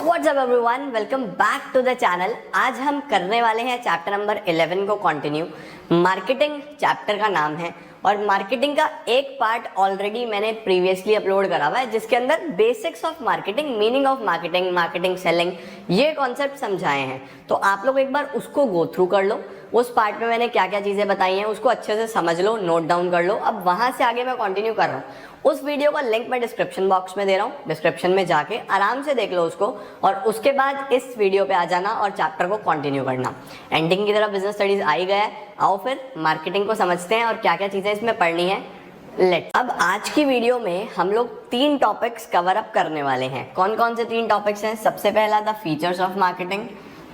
WhatsApp everyone, welcome back to the channel. आज हम करने वाले हैं चैप्टर नंबर 11 को कंटिन्यू। मार्केटिंग चैप्टर का नाम है और मार्केटिंग का एक पार्ट ऑलरेडी मैंने प्रीवियसली अपलोड करा हुआ है जिसके अंदर basics of marketing, meaning of marketing, marketing selling, ये कॉन्सेप्ट समझाए हैं। तो आप लोग एक बार उसको गो थ्रू कर लो। उस पार्ट में मैंने क्या क्या चीज़ें बताई हैं उसको अच्छे से समझ लो, नोट डाउन कर लो। अब वहाँ से आगे मैं कंटिन्यू कर रहा हूँ। उस वीडियो का लिंक मैं डिस्क्रिप्शन बॉक्स में दे रहा हूँ, डिस्क्रिप्शन में जाके आराम से देख लो उसको और उसके बाद इस वीडियो पे आ जाना और चैप्टर को कंटिन्यू करना। एंडिंग की तरफ बिजनेस स्टडीज आ ही गया है। आओ फिर मार्केटिंग को समझते हैं और क्या क्या चीज़ें इसमें पढ़नी है। अब आज की वीडियो में हम लोग 3 टॉपिक्स कवर अप करने वाले हैं। कौन कौन से 3 टॉपिक्स हैं? सबसे पहला द फीचर्स ऑफ मार्केटिंग,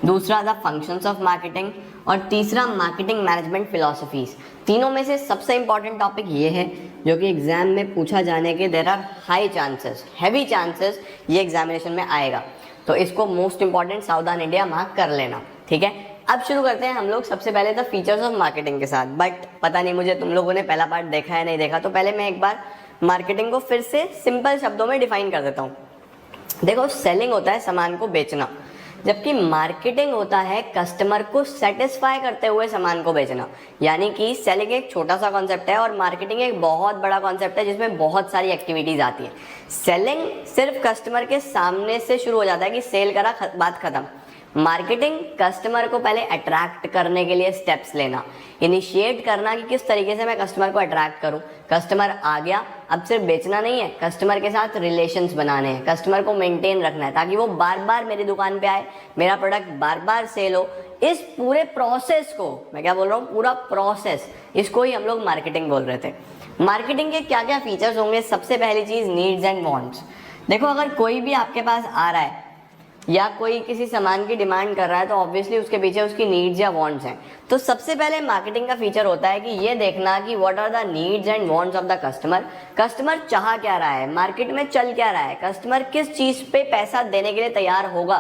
दूसरा द फंक्शंस ऑफ मार्केटिंग और तीसरा मार्केटिंग मैनेजमेंट फिलॉसफीज। तीनों में से सबसे इंपॉर्टेंट टॉपिक ये है जो कि एग्जाम में पूछा जाने के there are high chances, heavy chances ये एग्जामिनेशन में आएगा। तो इसको मोस्ट इंपॉर्टेंट सावधान इंडिया मार्क कर लेना, ठीक है। अब शुरू करते हैं हम लोग सबसे पहले द फीचर्स ऑफ मार्केटिंग के साथ। बट पता नहीं मुझे तुम लोगों ने पहला पार्ट देखा है नहीं देखा, तो पहले मैं एक बार मार्केटिंग को फिर से सिंपल शब्दों में डिफाइन कर देता हूँ। देखो, सेलिंग होता है सामान को बेचना, जबकि मार्केटिंग होता है कस्टमर को सेटिस्फाई करते हुए सामान को बेचना। यानी कि सेलिंग एक छोटा सा कॉन्सेप्ट है और मार्केटिंग एक बहुत बड़ा कॉन्सेप्ट है जिसमें बहुत सारी एक्टिविटीज आती हैं। सेलिंग सिर्फ कस्टमर के सामने से शुरू हो जाता है कि सेल करा, बात खत्म। मार्केटिंग कस्टमर को पहले अट्रैक्ट करने के लिए स्टेप्स लेना, इनिशिएट करना कि किस तरीके से मैं कस्टमर को अट्रैक्ट करूं। कस्टमर आ गया, अब सिर्फ बेचना नहीं है, कस्टमर के साथ रिलेशंस बनाने हैं, कस्टमर को मेंटेन रखना है ताकि वो बार बार मेरी दुकान पे आए, मेरा प्रोडक्ट बार बार सेल हो। इस पूरे प्रोसेस को, मैं क्या बोल रहा हूँ, पूरा प्रोसेस, इसको ही हम लोग मार्केटिंग बोल रहे थे। मार्केटिंग के क्या क्या फीचर्स होंगे? सबसे पहली चीज नीड्स एंड वांट्स। देखो, अगर कोई भी आपके पास आ रहा है या कोई किसी सामान की डिमांड कर रहा है तो ऑब्वियसली उसके पीछे उसकी नीड्स या वांट्स हैं। तो सबसे पहले मार्केटिंग का फीचर होता है कि ये देखना कि what are the needs and wants of the customer. Customer चाह क्या रहा है, मार्केट में चल क्या रहा है, कस्टमर किस चीज पे पैसा देने के लिए तैयार होगा।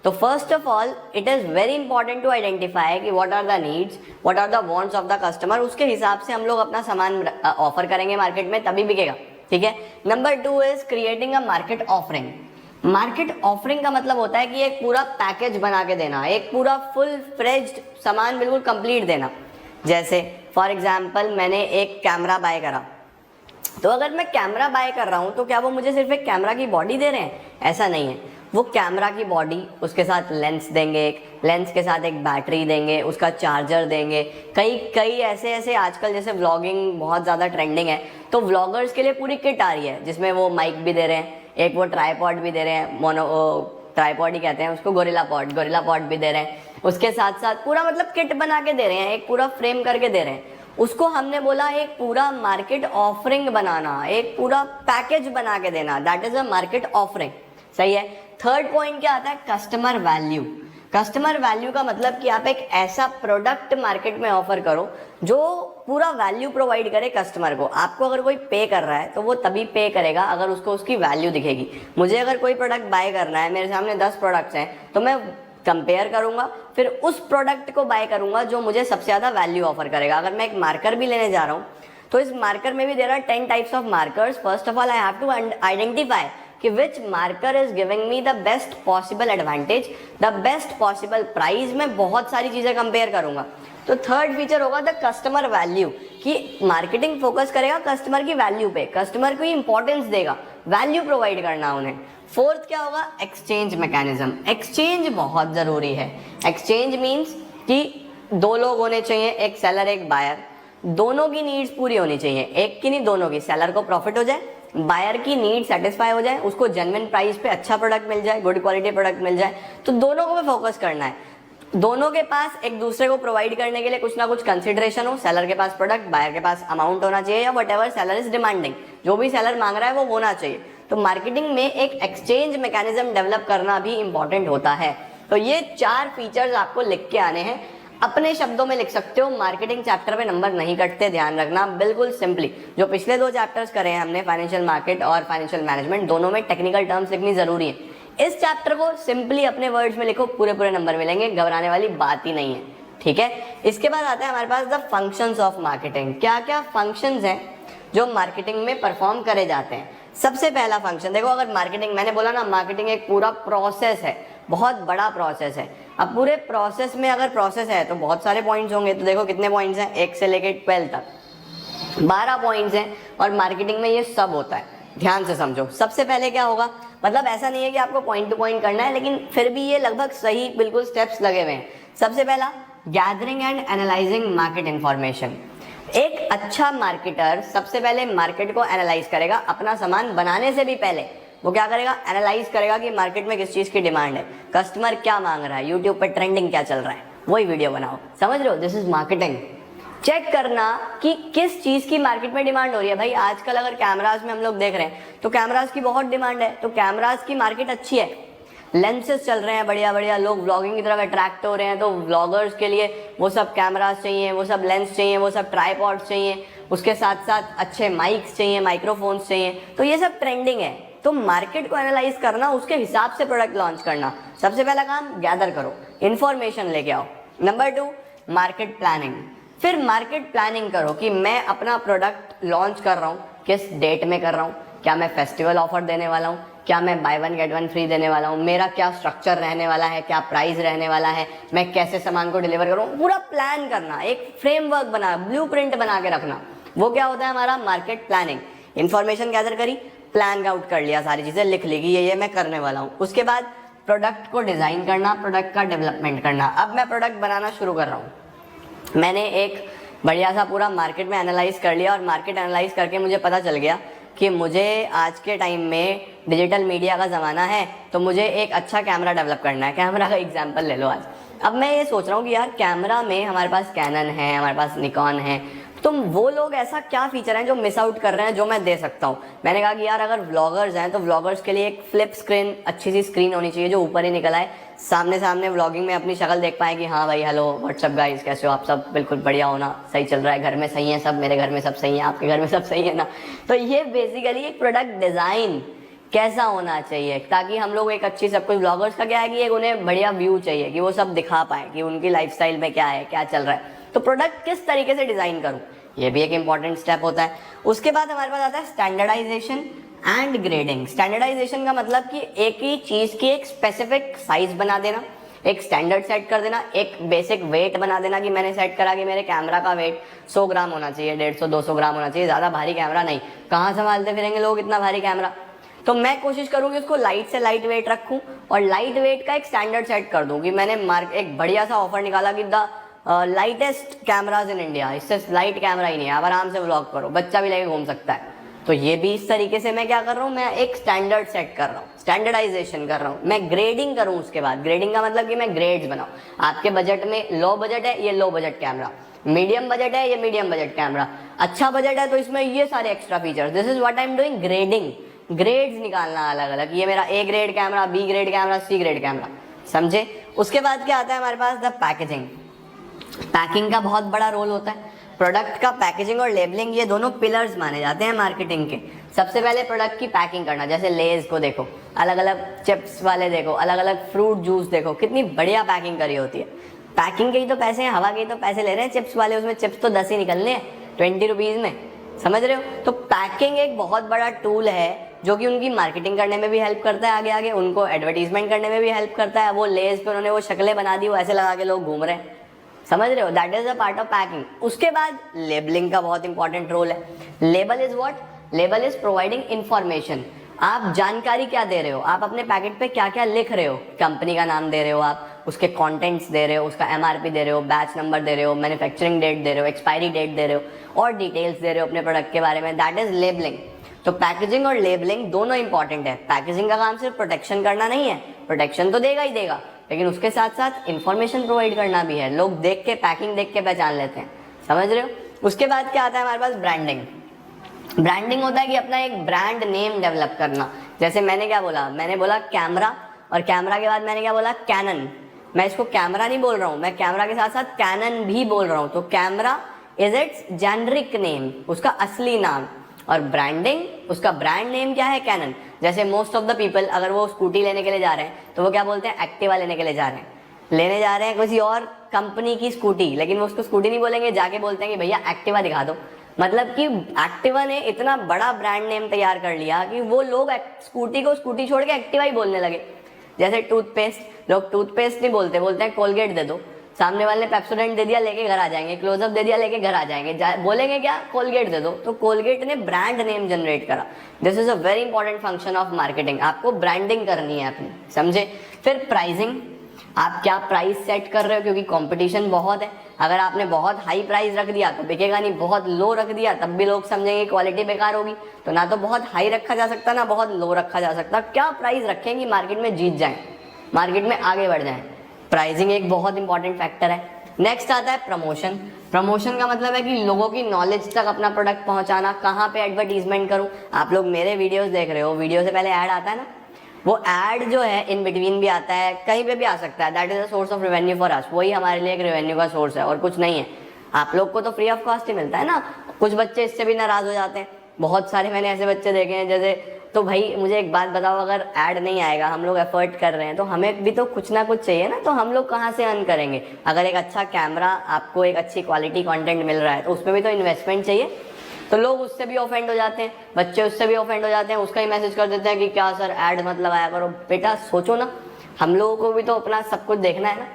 तो first of all it is very important to identify कि what are the needs, what are the wants of the customer. उसके हिसाब से हम लोग अपना सामान ऑफर करेंगे मार्केट में, तभी बिकेगा, ठीक है। Number 2 is creating a market offering. Market offering का मतलब होता है कि एक पूरा पैकेज बना के देना, एक पूरा फुल फ्लेज्ड सामान बिल्कुल कंप्लीट देना। जैसे फॉर एग्जांपल मैंने एक कैमरा बाय करा, तो अगर मैं कैमरा बाय कर रहा हूं तो क्या वो मुझे सिर्फ एक कैमरा की बॉडी दे रहे हैं? ऐसा नहीं है। वो कैमरा की बॉडी, उसके साथ लेंस देंगे, एक लेंस के साथ एक बैटरी देंगे, उसका चार्जर देंगे। कई ऐसे आजकल जैसे व्लॉगिंग बहुत ज़्यादा ट्रेंडिंग है, तो व्लॉगर्स के लिए पूरी किट आ रही है जिसमें वो माइक भी दे रहे हैं, एक वो ट्राईपॉड भी दे रहे हैं, ट्राईपॉड ही कहते हैं उसको, गोरिल्ला पॉड भी दे रहे हैं। उसके साथ साथ पूरा मतलब किट बना के दे रहे हैं, एक पूरा फ्रेम करके दे रहे हैं। उसको हमने बोला एक पूरा मार्केट ऑफरिंग बनाना, एक पूरा पैकेज बना के देना, that is a market offering. सही है। थर्ड पॉइंट क्या आता है? Customer value. कस्टमर वैल्यू का मतलब कि आप एक ऐसा प्रोडक्ट मार्केट में ऑफर करो जो पूरा वैल्यू प्रोवाइड करे कस्टमर को। आपको अगर कोई पे कर रहा है तो वो तभी पे करेगा अगर उसको उसकी वैल्यू दिखेगी। मुझे अगर कोई प्रोडक्ट बाय करना है, मेरे सामने 10 प्रोडक्ट्स हैं, तो मैं कंपेयर करूंगा, फिर उस प्रोडक्ट को बाय करूंगा जो मुझे सबसे ज़्यादा वैल्यू ऑफर करेगा। अगर मैं एक मार्कर भी लेने जा रहा हूँ तो इस मार्कर में भी there are 10 types of markers. First of all I have to identify कि which marker is giving me the best possible advantage, the best possible price. मैं बहुत सारी चीजें कंपेयर करूंगा। तो थर्ड फीचर होगा द कस्टमर वैल्यू, कि marketing focus करेगा कस्टमर की वैल्यू पे, कस्टमर को इंपॉर्टेंस देगा, वैल्यू प्रोवाइड करना उन्हें। फोर्थ क्या होगा? Exchange mechanism. एक्सचेंज बहुत जरूरी है। एक्सचेंज मीन्स कि 2 लोग होने चाहिए, एक सेलर एक बायर, दोनों की नीड्स पूरी होनी चाहिए, एक की नहीं दोनों की। सेलर को प्रॉफिट हो जाए, बायर की नीड सेटिस्फाई हो जाए, उसको जेन्युइन प्राइस पे अच्छा प्रोडक्ट मिल जाए, गुड क्वालिटी प्रोडक्ट मिल जाए। तो दोनों को भी फोकस करना है। दोनों के पास एक दूसरे को प्रोवाइड करने के लिए कुछ ना कुछ कंसिडरेशन हो। सेलर के पास प्रोडक्ट, बायर के पास अमाउंट होना चाहिए या व्हाटएवर सेलर इज डिमांडिंग, जो भी सेलर मांग रहा है वो होना चाहिए। तो मार्केटिंग में एक एक्सचेंज मैकेनिज्म डेवलप करना भी इंपॉर्टेंट होता है। तो ये 4 फीचर्स आपको लिख के आने हैं। अपने शब्दों में लिख सकते हो, मार्केटिंग चैप्टर में नंबर नहीं कटते, ध्यान रखना। बिल्कुल सिंपली जो पिछले 2 चैप्टर्स करे हैं हमने, फाइनेंशियल मार्केट और फाइनेंशियल मैनेजमेंट, दोनों में टेक्निकल टर्म्स लिखनी जरूरी है। इस चैप्टर को सिंपली अपने वर्ड्स में लिखो, पूरे नंबर मिलेंगे, घबराने वाली बात ही नहीं है, ठीक है। इसके बाद आता है हमारे पास द फंक्शंस ऑफ मार्केटिंग। क्या क्या फंक्शंस हैं जो मार्केटिंग में परफॉर्म करे जाते हैं? सबसे पहला फंक्शन देखो, अगर मार्केटिंग, मैंने बोला ना मार्केटिंग एक पूरा प्रोसेस है, बहुत बड़ा प्रोसेस है। अब पूरे प्रोसेस में अगर प्रोसेस है तो बहुत सारे पॉइंट्स होंगे। तो देखो कितने पॉइंट्स हैं, 1 से लेके 12 तक 12 पॉइंट्स हैं, और मार्केटिंग में ये सब होता है। ध्यान से समझो। सबसे पहले क्या होगा, मतलब ऐसा नहीं है कि आपको पॉइंट टू पॉइंट करना है, लेकिन फिर भी ये लगभग सही बिल्कुल स्टेप्स लगे हुए हैं। सबसे पहला, gathering and analysing market information. एक अच्छा मार्केटर सबसे पहले मार्केट को एनालाइज करेगा, अपना सामान बनाने से भी पहले वो क्या करेगा, एनालाइज करेगा कि मार्केट में किस चीज की डिमांड है, कस्टमर क्या मांग रहा है, यूट्यूब पर ट्रेंडिंग क्या चल रहा है, वही वीडियो बनाओ। समझ रहे हो, दिस इज मार्केटिंग। चेक करना कि किस चीज की मार्केट में डिमांड हो रही है। भाई आजकल अगर कैमराज में हम लोग देख रहे हैं तो कैमराज की बहुत डिमांड है, तो कैमराज की मार्केट अच्छी है, लेंसेज चल रहे हैं बढ़िया बढ़िया, लोग व्लॉगिंग की तरफ अट्रैक्ट हो रहे हैं, तो व्लॉगर्स के लिए वो सब कैमरास चाहिए, वो सब लेंस चाहिए, वो सब ट्राईपॉड्स चाहिए, उसके साथ साथ अच्छे माइक्स चाहिए, माइक्रोफोन्स चाहिए, तो ये सब ट्रेंडिंग है। तो मार्केट को एनालाइज करना, उसके हिसाब से प्रोडक्ट लॉन्च करना। सबसे पहला काम गैदर करो, इंफॉर्मेशन लेके आओ। Number 2, market planning. फिर मार्केट प्लानिंग करो कि मैं अपना प्रोडक्ट लॉन्च कर रहा हूँ, किस डेट में कर रहा हूँ, क्या मैं फेस्टिवल ऑफर देने वाला हूँ, क्या मैं बाय 1 गेट 1 फ्री देने वाला हूँ, मेरा क्या स्ट्रक्चर रहने वाला है, क्या प्राइस रहने वाला है, मैं कैसे सामान को डिलीवर करूँ, पूरा प्लान करना, एक फ्रेमवर्क बना, ब्लूप्रिंट बना के रखना। वो क्या होता है हमारा मार्केट प्लानिंग। इन्फॉर्मेशन गैदर करी, प्लान आउट कर लिया, सारी चीज़ें लिख ली कि ये मैं करने वाला हूँ। उसके बाद प्रोडक्ट को डिज़ाइन करना, प्रोडक्ट का डेवलपमेंट करना। अब मैं प्रोडक्ट बनाना शुरू कर रहा हूँ, मैंने एक बढ़िया सा पूरा मार्केट में एनालाइज कर लिया, और मार्केट एनालाइज करके मुझे पता चल गया कि मुझे आज के टाइम में डिजिटल मीडिया का ज़माना है, तो मुझे एक अच्छा कैमरा डेवलप करना है। कैमरा का एग्जांपल ले लो आज। अब मैं ये सोच रहा हूँ कि यार कैमरा में हमारे पास कैनन है, हमारे पास निकॉन है, तो वो लोग ऐसा क्या फीचर हैं जो मिस आउट कर रहे हैं, जो मैं दे सकता हूँ। मैंने कहा कि यार अगर व्लॉगर्स हैं तो व्लॉगर्स के लिए एक फ्लिप स्क्रीन, अच्छी सी स्क्रीन होनी चाहिए जो ऊपर ही निकल आए, सामने सामने व्लॉगिंग में अपनी शक्ल देख पाए कि हाँ भाई हेलो व्हाट्सअप गाइस, कैसे हो आप सब, बिल्कुल बढ़िया होना, सही चल रहा है, घर में सही है सब, मेरे घर में सब सही है, आपके घर में सब सही है ना। तो ये बेसिकली एक प्रोडक्ट डिज़ाइन कैसा होना चाहिए, ताकि हम लोग एक अच्छी, सब कुछ व्लॉगर्स का क्या है कि एक उन्हें बढ़िया व्यू चाहिए कि वो सब दिखा पाए कि उनकी लाइफस्टाइल में क्या है, क्या चल रहा है। तो प्रोडक्ट किस तरीके से डिज़ाइन करूँ, ये भी एक इंपॉर्टेंट स्टेप होता है। उसके बाद हमारे पास आता है स्टैंडर्डाइजेशन एंड ग्रेडिंग। स्टैंडर्डाइजेशन का मतलब कि एक ही चीज़ की एक स्पेसिफिक साइज बना देना, एक स्टैंडर्ड सेट कर देना, एक बेसिक वेट बना देना कि मैंने सेट करा कि मेरे कैमरा का वेट 100 ग्राम होना चाहिए, 150-200 ग्राम होना चाहिए, ज़्यादा भारी कैमरा नहीं, कहाँ संभालते फिरेंगे लोग इतना भारी कैमरा। तो मैं कोशिश करूँगी उसको लाइट से लाइट वेट रखूँ, और लाइट वेट का एक स्टैंडर्ड सेट कर दूँ कि मैंने एक बढ़िया सा ऑफर निकाला कि the lightest cameras in India, इससे लाइट कैमरा ही नहीं है, आप आराम से व्लॉग करो, बच्चा भी लेके घूम सकता है। तो ये भी इस तरीके से मैं क्या कर रहा हूँ, मैं एक स्टैंडर्ड सेट कर रहा हूँ, स्टैंडर्डाइजेशन कर रहा हूँ। मैं ग्रेडिंग करूँ उसके बाद, ग्रेडिंग का मतलब कि मैं ग्रेड्स बनाऊँ। आपके बजट में लो बजट है, ये low budget camera, medium budget है, ये मीडियम बजट कैमरा, अच्छा बजट है तो इसमें ये सारे extra features. This is what I am doing, grading, grades निकालना अलग अलग, ये मेरा A grade camera, B grade camera, C grade camera, समझे। उसके बाद क्या आता है हमारे पास, द पैकेजिंग। पैकिंग का बहुत बड़ा रोल होता है। प्रोडक्ट का पैकेजिंग और लेबलिंग, ये दोनों पिलर्स माने जाते हैं मार्केटिंग के। सबसे पहले प्रोडक्ट की पैकिंग करना, जैसे लेज को देखो, अलग अलग चिप्स वाले देखो, अलग अलग फ्रूट जूस देखो, कितनी बढ़िया पैकिंग करी होती है। पैकिंग के ही तो पैसे हैं, हवा के ही तो पैसे ले रहे हैं चिप्स वाले, उसमें चिप्स तो 10 ही निकलने हैं 20 रुपीज़ में, समझ रहे हो। तो पैकिंग एक बहुत बड़ा टूल है जो कि उनकी मार्केटिंग करने में भी हेल्प करता है, आगे आगे उनको एडवर्टीजमेंट करने में भी हेल्प करता है। वो लेज पे उन्होंने वो शक्लें बना दी, वो ऐसे लगा के लोग घूम रहे हैं, समझ रहे हो, that is a part of packing. उसके बाद लेबलिंग का बहुत इंपॉर्टेंट रोल है। Label is what, label is providing information. आप जानकारी क्या दे रहे हो, आप अपने पैकेट पे क्या क्या लिख रहे हो, कंपनी का नाम दे रहे हो आप, उसके कंटेंट्स दे रहे हो, उसका एमआरपी दे रहे हो, बैच नंबर दे रहे हो, मैन्युफैक्चरिंग डेट दे रहे हो, एक्सपायरी डेट दे रहे हो, और डिटेल्स दे रहे हो अपने प्रोडक्ट के बारे में, दैट इज लेबलिंग। तो पैकेजिंग और लेबलिंग दोनों इंपॉर्टेंट है। पैकेजिंग का काम सिर्फ प्रोटेक्शन करना नहीं है, प्रोटेक्शन तो देगा ही देगा, लेकिन उसके साथ साथ इंफॉर्मेशन प्रोवाइड करना भी है। लोग देख के, पैकिंग देख के पहचान लेते हैं, समझ रहे हो। उसके बाद क्या आता है हमारे पास, ब्रांडिंग। ब्रांडिंग होता है कि अपना एक ब्रांड नेम डेवलप करना। जैसे मैंने क्या बोला, मैंने बोला कैमरा, और कैमरा के बाद मैंने क्या बोला, कैनन। मैं इसको कैमरा नहीं बोल रहा हूँ, मैं कैमरा के साथ साथ कैनन भी बोल रहा हूँ। तो camera is it's generic name, उसका असली नाम, और ब्रांडिंग, उसका ब्रांड नेम क्या है, कैनन। जैसे मोस्ट ऑफ द पीपल अगर वो स्कूटी लेने के लिए जा रहे हैं तो वो क्या बोलते हैं, एक्टिवा लेने के लिए जा रहे हैं, लेने जा रहे हैं किसी और कंपनी की स्कूटी, लेकिन वो उसको स्कूटी नहीं बोलेंगे, जाके बोलते हैं कि भैया एक्टिवा दिखा दो। मतलब कि एक्टिवा ने इतना बड़ा ब्रांड नेम तैयार कर लिया कि वो लोग स्कूटी को स्कूटी छोड़ के एक्टिवा ही बोलने लगे। जैसे टूथपेस्ट, लोग टूथपेस्ट नहीं बोलते, बोलते हैं कोलगेट दे दो। सामने वाले ने पेप्सोडेंट दे दिया, लेके घर आ जाएंगे। क्लोजअप दे दिया, लेके घर आ जाएंगे। बोलेंगे क्या? कोलगेट दे दो। तो कोलगेट ने ब्रांड नेम जनरेट करा। This is a very important function of marketing. आपको ब्रांडिंग करनी है अपनी, समझे। फिर प्राइसिंग, आप क्या प्राइस सेट कर रहे हो, क्योंकि कंपटीशन बहुत है। अगर आपने बहुत हाई प्राइस रख दिया तो बिकेगा नहीं, बहुत लो रख दिया तब भी लोग समझेंगे क्वालिटी बेकार होगी। तो ना तो बहुत हाई रखा जा सकता, ना बहुत लो रखा जा सकता। क्या प्राइस रखें कि मार्केट में जीत जाएं, मार्केट में आगे बढ़ जाएं। प्राइसिंग एक बहुत इंपॉर्टेंट फैक्टर है। नेक्स्ट आता है प्रमोशन। प्रमोशन का मतलब है कि लोगों की नॉलेज तक अपना प्रोडक्ट पहुंचाना। कहाँ पे एडवर्टीजमेंट करूं? आप लोग मेरे वीडियोस देख रहे हो, वीडियो से पहले ऐड आता है ना, वो ऐड जो है इन बिटवीन भी आता है, कहीं पे भी आ सकता है। That is a source of revenue for us. वही हमारे लिए एक रेवेन्यू का सोर्स है और कुछ नहीं है। आप लोग को तो फ्री ऑफ कॉस्ट ही मिलता है ना। कुछ बच्चे इससे भी नाराज हो जाते हैं, बहुत सारे मैंने ऐसे बच्चे देखे हैं। जैसे, तो भाई मुझे एक बात बताओ, अगर ऐड नहीं आएगा, हम लोग एफर्ट कर रहे हैं, तो हमें भी तो कुछ ना कुछ चाहिए ना। तो हम लोग कहाँ से अर्न करेंगे? अगर एक अच्छा कैमरा, आपको एक अच्छी क्वालिटी कंटेंट मिल रहा है, तो उसमें भी तो इन्वेस्टमेंट चाहिए। तो लोग उससे भी ऑफेंड हो जाते हैं, बच्चे उससे भी ऑफेंड हो जाते हैं, उसका ही मैसेज कर देते हैं कि क्या सर ऐड मत लगाया करो। बेटा सोचो ना, हम लोगों को भी तो अपना सब कुछ देखना है ना,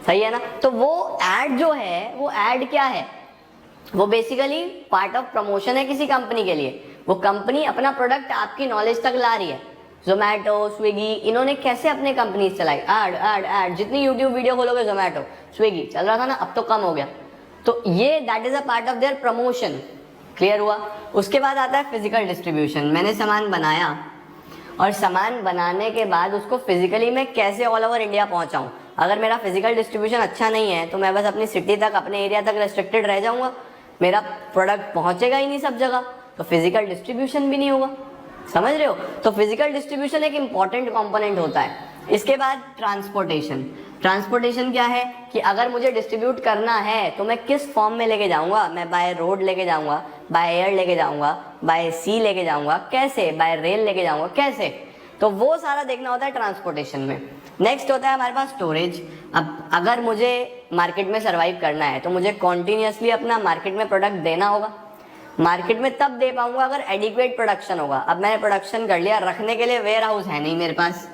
सही है ना। तो वो ऐड जो है, वो ऐड क्या है? वो बेसिकली पार्ट ऑफ प्रमोशन है किसी कंपनी के लिए। वो कंपनी अपना प्रोडक्ट आपकी नॉलेज तक ला रही है। जोमैटो, स्विगी, इन्होंने कैसे अपने कंपनी चलाई? Add add add. जितनी यूट्यूब वीडियो खोलोगे, जोमैटो, स्विगी चल रहा था ना, अब तो कम हो गया। तो ये that is a part of their promotion. Clear हुआ? उसके बाद आता है फिजिकल डिस्ट्रीब्यूशन। मैंने सामान बनाया और सामान बनाने के बाद उसको फिजिकली मैं कैसे ऑल ओवर इंडिया पहुंचाऊं। अगर मेरा फिजिकल डिस्ट्रीब्यूशन अच्छा नहीं है तो मैं बस अपनी सिटी तक, अपने एरिया तक रेस्ट्रिक्टेड रह जाऊंगा, मेरा प्रोडक्ट पहुंचेगा ही नहीं सब जगह, तो फिजिकल डिस्ट्रीब्यूशन भी नहीं होगा। समझ रहे हो? तो फिजिकल डिस्ट्रीब्यूशन एक इंपॉर्टेंट कंपोनेंट होता है। इसके बाद ट्रांसपोर्टेशन। ट्रांसपोर्टेशन क्या है कि अगर मुझे डिस्ट्रीब्यूट करना है तो मैं किस फॉर्म में लेके जाऊंगा? मैं बाय रोड लेके जाऊंगा, बाय एयर लेके जाऊंगा, बाय सी लेके जाऊंगा, कैसे? बाय रेल लेके जाऊंगा, कैसे? तो वो सारा देखना होता है ट्रांसपोर्टेशन में। नेक्स्ट होता है हमारे पास स्टोरेज। अब अगर मुझे मार्केट में सर्वाइव करना है तो मुझे कॉन्टिन्यूसली अपना मार्केट में प्रोडक्ट देना होगा। मार्केट में तब दे पाऊंगा अगर एडिक्वेट प्रोडक्शन होगा। अब मैंने प्रोडक्शन कर लिया, रखने के लिए वेयर हाउस है नहीं मेरे पास,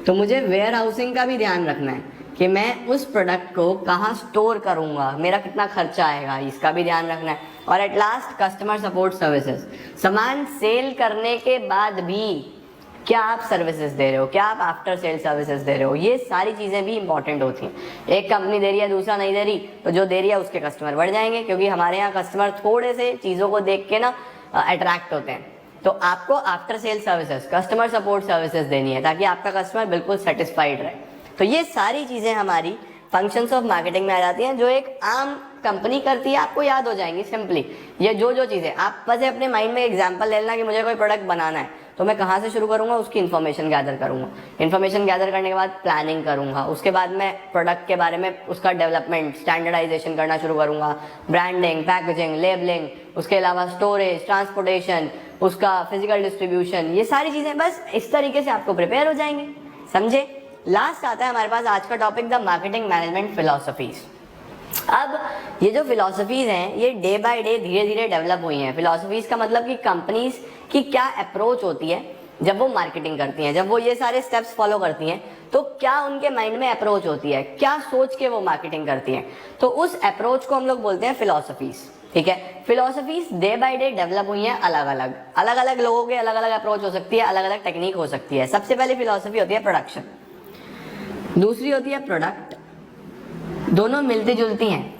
तो मुझे वेयर हाउसिंग का भी ध्यान रखना है कि मैं उस प्रोडक्ट को कहाँ स्टोर करूँगा, मेरा कितना खर्चा आएगा, इसका भी ध्यान रखना है। और at last customer support services. सामान सेल करने के बाद भी क्या आप सर्विसेज दे रहे हो, क्या आप आफ्टर सेल सर्विसेज दे रहे हो, ये सारी चीज़ें भी इंपॉर्टेंट होती हैं। एक कंपनी दे रही है, दूसरा नहीं दे रही, तो जो दे रही है उसके कस्टमर बढ़ जाएंगे, क्योंकि हमारे यहाँ कस्टमर थोड़े से चीज़ों को देख के ना अट्रैक्ट होते हैं। तो आपको after sale services, customer support services देनी है ताकि आपका कस्टमर बिल्कुल सेटिस्फाइड रहे। तो ये सारी चीज़ें हमारी फंक्शंस ऑफ मार्केटिंग में आ जाती हैं, जो एक आम कंपनी करती है, आपको याद हो जाएंगी सिंपली। ये जो चीज़ें आप बस अपने माइंड में एग्जांपल ले लेना कि मुझे कोई प्रोडक्ट बनाना है, तो मैं कहाँ से शुरू करूँगा? उसकी इन्फॉर्मेशन गैदर करूँगा। इन्फॉर्मेशन गैदर करने के बाद प्लानिंग करूँगा। उसके बाद मैं प्रोडक्ट के बारे में उसका डेवलपमेंट, स्टैंडर्डाइजेशन करना शुरू करूँगा। ब्रांडिंग, पैकेजिंग, लेबलिंग, उसके अलावा स्टोरेज, ट्रांसपोर्टेशन, उसका फिजिकल डिस्ट्रीब्यूशन, ये सारी चीज़ें बस इस तरीके से आपको प्रिपेयर हो जाएंगे। समझे? लास्ट आता है हमारे पास आज का topic, the marketing management philosophies. अब ये जो फिलॉसफीज हैं ये डे बाय डे धीरे धीरे डेवलप हुई हैं। फिलॉसफीज का मतलब कि कंपनीज की क्या अप्रोच होती है जब वो मार्केटिंग करती हैं, जब वो ये सारे स्टेप्स फॉलो करती हैं, तो क्या उनके माइंड में अप्रोच होती है, क्या सोच के वो मार्केटिंग करती हैं। तो उस अप्रोच को हम लोग बोलते हैं फिलॉसफीज। ठीक है? Philosophies day by day develop हुई हैं, अलग अलग लोगों के अलग अलग अप्रोच हो सकती है, अलग अलग टेक्निक हो सकती है। सबसे पहले फिलॉसफी होती है प्रोडक्शन, दूसरी होती है प्रोडक्ट। दोनों मिलती जुलती हैं।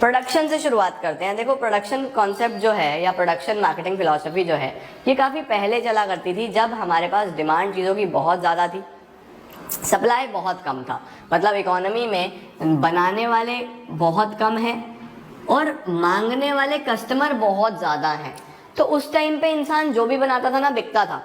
प्रोडक्शन से शुरुआत करते हैं। देखो, प्रोडक्शन कॉन्सेप्ट जो है या प्रोडक्शन मार्केटिंग फिलॉसफी जो है, ये काफ़ी पहले चला करती थी, जब हमारे पास डिमांड चीज़ों की बहुत ज़्यादा थी, सप्लाई बहुत कम था। मतलब इकोनॉमी में बनाने वाले बहुत कम हैं और मांगने वाले कस्टमर बहुत ज़्यादा हैं। तो उस टाइम पे इंसान जो भी बनाता था ना, बिकता था।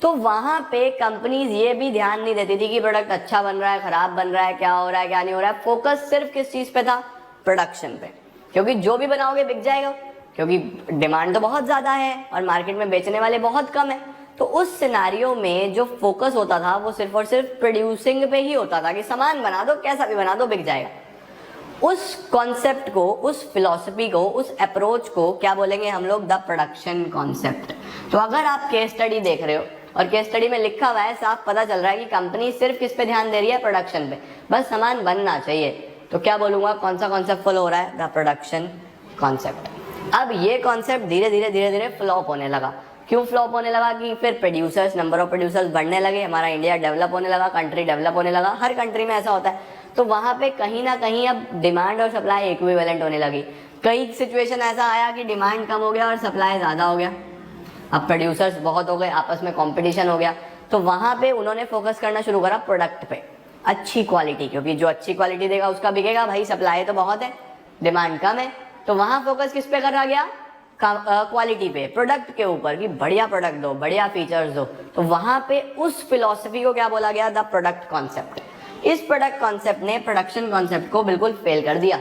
तो वहाँ पे कंपनीज ये भी ध्यान नहीं देती थी कि प्रोडक्ट अच्छा बन रहा है, ख़राब बन रहा है, क्या हो रहा है, क्या नहीं हो रहा है। फोकस सिर्फ किस चीज़ पे था? प्रोडक्शन पे। क्योंकि जो भी बनाओगे बिक जाएगा, क्योंकि डिमांड तो बहुत ज़्यादा है और मार्केट में बेचने वाले बहुत कम है। तो उस सिनारियो में जो फोकस होता था वो सिर्फ और सिर्फ प्रोड्यूसिंग पे ही होता था कि सामान बना दो, कैसा भी बना दो, बिक जाएगा। उस कॉन्सेप्ट को, उस फिलॉसफी को, उस अप्रोच को क्या बोलेंगे हम लोग? The production concept. तो अगर आप केस स्टडी देख रहे हो और केस स्टडी में लिखा हुआ है, साफ पता चल रहा है कि कंपनी सिर्फ किस पे ध्यान दे रही है? प्रोडक्शन पे, बस सामान बनना चाहिए, तो क्या बोलूंगा? कौन सा कॉन्सेप्ट फॉलो हो रहा है? The production concept. अब ये कॉन्सेप्ट धीरे धीरे फ्लॉप होने लगा। क्यों फ्लॉप होने लगा? कि फिर प्रोड्यूसर्स, नंबर ऑफ प्रोड्यूसर्स बढ़ने लगे, हमारा इंडिया डेवलप होने लगा, कंट्री डेवलप होने लगा, हर कंट्री में ऐसा होता है। तो वहां पे कहीं ना कहीं अब डिमांड और सप्लाई इक्विवेलेंट होने लगी। कई सिचुएशन ऐसा आया कि डिमांड कम हो गया और सप्लाई ज़्यादा हो गया। अब प्रोड्यूसर्स बहुत हो गए, आपस में कंपटीशन हो गया, तो वहां पे उन्होंने फोकस करना शुरू करा प्रोडक्ट पे, अच्छी क्वालिटी, क्योंकि जो अच्छी क्वालिटी देगा उसका बिकेगा भाई, सप्लाई तो बहुत है, डिमांड कम है, तो वहां फोकस किस पे करा गया? क्वालिटी पे, प्रोडक्ट के ऊपर, कि बढ़िया प्रोडक्ट दो, बढ़िया फीचर्स दो। तो वहां पे उस फिलॉसफी को क्या बोला गया? The product concept. इस प्रोडक्ट कॉन्सेप्ट ने प्रोडक्शन कॉन्सेप्ट को बिल्कुल फेल कर दिया,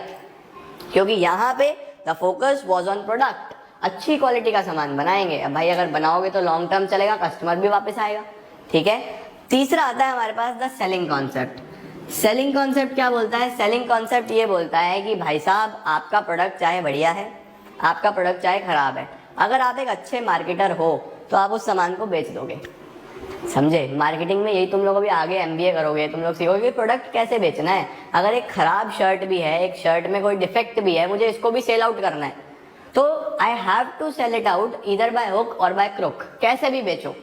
क्योंकि यहाँ पे the focus was on product, अच्छी क्वालिटी का सामान बनाएंगे। अब भाई अगर बनाओगे तो लॉन्ग टर्म चलेगा, कस्टमर भी वापस आएगा, ठीक है। तीसरा आता है हमारे पास the selling concept. Selling concept क्या बोलता है? सेलिंग कॉन्सेप्ट ये बोलता है कि भाई साहब, आपका प्रोडक्ट चाहे बढ़िया है, आपका प्रोडक्ट चाहे खराब है, अगर आप एक अच्छे मार्केटर हो तो आप उस सामान को बेच दोगे। समझे? मार्केटिंग में यही तुम लोग अभी आगे MBA करोगे, तुम लोग सीखोगे कि प्रोडक्ट कैसे बेचना है। अगर एक खराब शर्ट भी है, एक शर्ट में कोई डिफेक्ट भी है, मुझे इसको भी सेल आउट करना है, तो I have to sell it out either by hook or by crook, कैसे भी बेचो।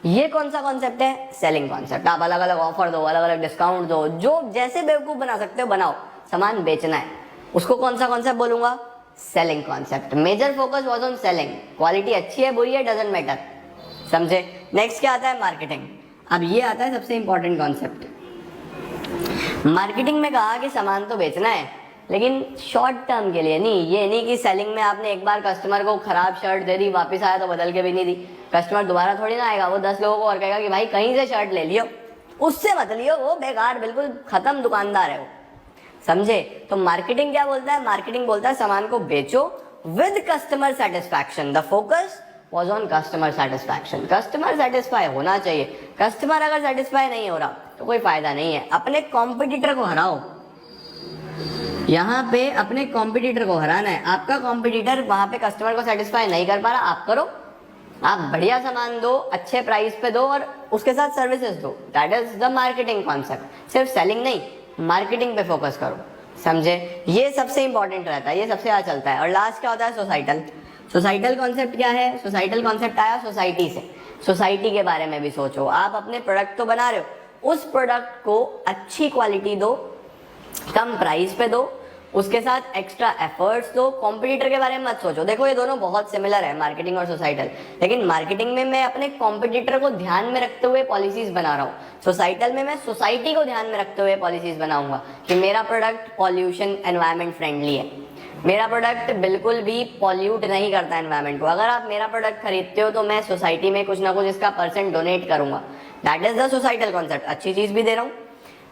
ये कौन सा कॉन्सेप्ट है? Selling concept. आप अलग अलग ऑफर दो, अलग अलग डिस्काउंट दो, जो जैसे बेवकूफ बना सकते हो बनाओ, सामान बेचना है, उसको कौन सा कॉन्सेप्ट बोलूंगा? Selling concept. Major focus was on selling, quality अच्छी है बुरी है डजंट मैटर, समझे। नेक्स्ट क्या आता है? मार्केटिंग। अब ये आता है सबसे इंपॉर्टेंट कॉन्सेप्ट। मार्केटिंग में कहा कि सामान तो बेचना है, लेकिन शॉर्ट टर्म के लिए नहीं। ये नहीं कि सेलिंग में आपने एक बार कस्टमर को खराब शर्ट दे दी, वापस आया तो बदल के भी नहीं दी, कस्टमर दोबारा थोड़ी ना आएगा, वो 10 लोगों को और कहेगा कि भाई कहीं से शर्ट ले लियो, उससे मत लियो, वो बेकार, बिल्कुल खत्म दुकानदार है वो, समझे। तो मार्केटिंग क्या बोलता है? मार्केटिंग बोलता है सामान को बेचो with customer satisfaction. The focus was on customer satisfaction. Customer satisfy होना चाहिए। कस्टमर अगर सेटिस्फाई नहीं हो रहा तो कोई फायदा नहीं है। अपने कॉम्पिटिटर को हराओ, यहाँ पे अपने कॉम्पिटिटर को हराना है। आपका कॉम्पिटिटर वहां पे कस्टमर को सेटिस्फाई नहीं कर पा रहा, आप करो, आप बढ़िया सामान दो, अच्छे प्राइस पे दो और उसके साथ सर्विसेज दो। That is the marketing concept. सिर्फ सेलिंग नहीं, मार्केटिंग पे फोकस करो, समझे। ये सबसे इंपॉर्टेंट रहता है, ये सबसे ज्यादा चलता है। और लास्ट क्या होता है? सोसाइटल। सोसाइटल कॉन्सेप्ट क्या है? सोसाइटल कॉन्सेप्ट आया सोसाइटी से। सोसाइटी के बारे में भी सोचो। आप अपने प्रोडक्ट तो बना रहे हो, उस प्रोडक्ट को अच्छी क्वालिटी दो, कम प्राइस पे दो, उसके साथ एक्स्ट्रा एफर्ट्स दो। कॉम्पिटिटर के बारे में मत सोचो। देखो ये दोनों बहुत सिमिलर है, मार्केटिंग और सोसाइटल, लेकिन मार्केटिंग में मैं अपने कॉम्पिटिटर को ध्यान में रखते हुए पॉलिसीज बना रहा हूँ, सोसाइटल में मैं सोसाइटी को ध्यान में रखते हुए पॉलिसीज बनाऊंगा कि मेरा प्रोडक्ट पॉल्यूशन एनवायरमेंट फ्रेंडली है, मेरा प्रोडक्ट बिल्कुल भी पॉल्यूट नहीं करता एनवायरमेंट को। अगर आप मेरा प्रोडक्ट खरीदते हो तो मैं सोसाइटी में कुछ ना कुछ इसका % डोनेट करूंगा। That is the societal concept. अच्छी चीज भी दे रहा हूँ।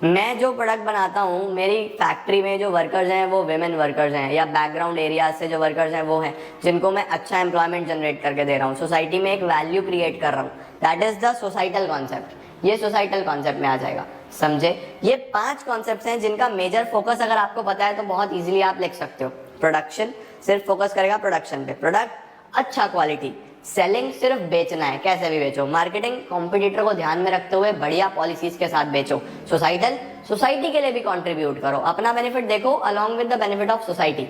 मैं जो प्रोडक्ट बनाता हूँ, मेरी फैक्ट्री में जो वर्कर्स हैं वो विमेन वर्कर्स हैं, या बैकग्राउंड एरियाज से जो वर्कर्स हैं वो हैं, जिनको मैं अच्छा एम्प्लॉयमेंट जनरेट करके दे रहा हूँ, सोसाइटी में एक वैल्यू क्रिएट कर रहा हूँ। That is the societal concept. ये सोसाइटल कॉन्सेप्ट में आ जाएगा, समझे। ये 5 कॉन्सेप्ट्स हैं जिनका मेजर फोकस अगर आपको पता है तो बहुत इजीली आप लिख सकते हो। प्रोडक्शन, सिर्फ फोकस करेगा प्रोडक्शन पे, प्रोडक्ट अच्छा क्वालिटी। सेलिंग, सिर्फ बेचना है, कैसे भी बेचो। मार्केटिंग, कॉम्पिटिटर को ध्यान में रखते हुए बढ़िया पॉलिसीज के साथ बेचो। सोसाइटल, सोसाइटी के लिए भी कंट्रीब्यूट करो, अपना बेनिफिट देखो along with the benefit of society,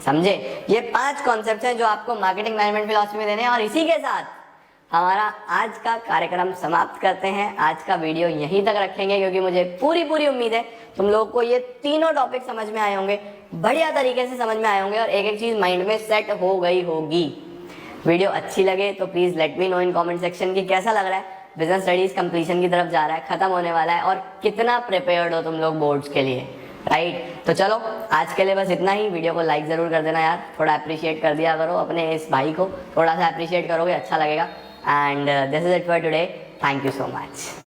समझे। ये 5 कॉन्सेप्ट्स हैं जो आपको मार्केटिंग मैनेजमेंट फिलॉसफी में देने हैं। और इसी के साथ हमारा आज का कार्यक्रम समाप्त करते हैं। आज का वीडियो यहीं तक रखेंगे, क्योंकि मुझे पूरी उम्मीद है तुम लोगों को ये तीनों टॉपिक समझ में आए होंगे, बढ़िया तरीके से समझ में आए होंगे और एक एक चीज माइंड में सेट हो गई होगी। वीडियो अच्छी लगे तो please let me know in comment section की कैसा लग रहा है। बिजनेस स्टडीज कंप्लीशन की तरफ जा रहा है, खत्म होने वाला है, और कितना प्रिपेयर्ड हो तुम लोग बोर्ड्स के लिए, राइट। तो चलो आज के लिए बस इतना ही। वीडियो को लाइक जरूर कर देना यार, थोड़ा अप्रिशिएट कर दिया करो अपने इस भाई को, थोड़ा सा अप्रिशिएट करोगे अच्छा लगेगा। And this is it for today. Thank you so much.